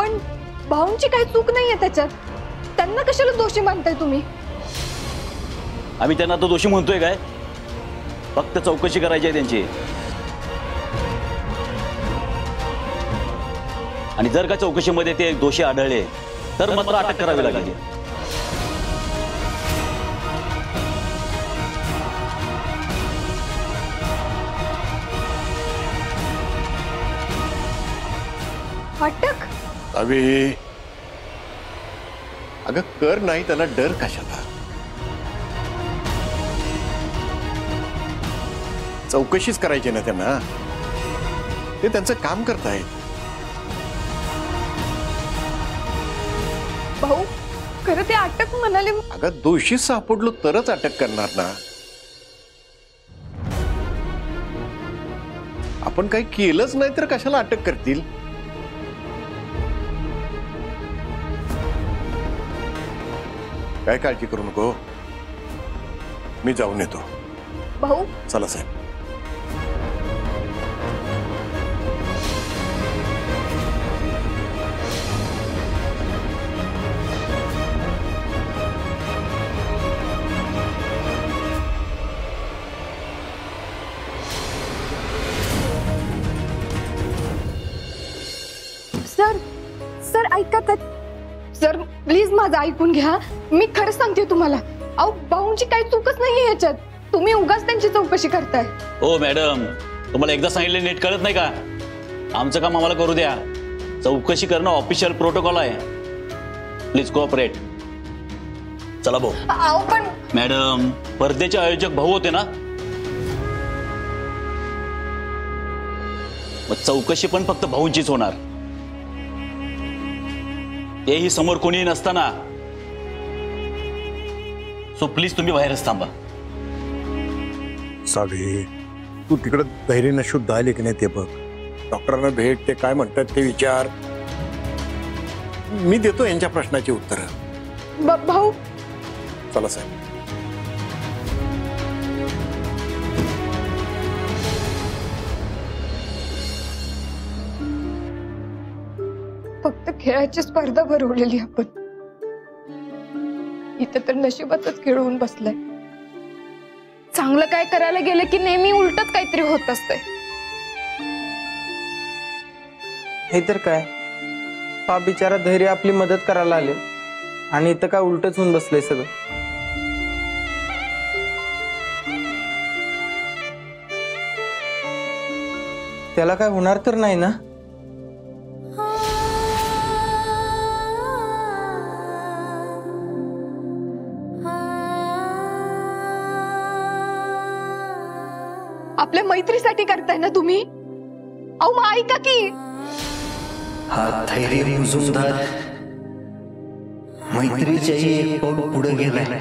पण भाऊंची काही चूक नाहीये त्याच्यात, त्यांना कशाला दोषी मानताय तुम्ही? आम्ही त्यांना तो दोषी म्हणतोय काय? फक्त चौकशी करायची आहे त्यांची, आणि जर का चौकशीमध्ये ते दोषी आढळले तर मात्र अटक करावी लागेल. अटक? अबे अगं कर नाही त्याला डर कशाला? चौकशीच करायची ना त्यांना, ते त्यांचं काम करतायत. भाऊ खरं ते अटक म्हणाले. अगं दोषी सापडलो तरच अटक करणार ना. आपण काही केलंच नाही तर कशाला अटक करतील? काय काळजी करू नको, मी जाऊन येतो. भाऊ चला साहेब. सर, सर ऐका तर. सर प्लीज माझं ऐकून घ्या, मी खरं सांगते तुम्हाला. अहो भाऊंची काही चूकच नाहीये याच्यात, तुम्ही उगाच त्यांची चौकशी करताय. ओ मॅडम, तुम्हाला एकदा सांगितले नीट कळत नाही का? आमचं काम आम्हाला करू द्या. चौकशी करणं ऑफिशियल प्रोटोकॉल आहे. Please cooperate. चला भाऊ. अहो पण मॅडम, स्पर्धेचे आयोजक भाऊ होते ना, मग चौकशी पण फक्त भाऊंचीच होणार, तेही समोर कोणी नसताना. सो प्लीज तुम्ही बाहेरच थांबा. सावी, तू तिकडे धैर्याने शुद्ध आले की नाही ते बघ. डॉक्टरांना भेट, ते काय म्हणतात ते विचार. मी देतो यांच्या प्रश्नाची उत्तरं. भाऊ. चला साहेब. फक्त खेळाची स्पर्धा भरवलेली आपण, इथं तर नशिबातच खेळून बसलाय. चांगलं काय करायला गेलं की नेहमी उलटच काहीतरी होत असतंय. हे तर काय, हा बिचारा धैर्य आपली मदत करायला आले आणि इथं काय उलटच होऊन बसलंय सगळं. त्याला काय होणार तर नाही ना? आपल्या मैत्रीसाठी करताय ना तुम्ही? अहो मग ऐका की. हा धैर्य मुजुमदार मैत्रीच्याही एक पाऊल पुढे गेलाय.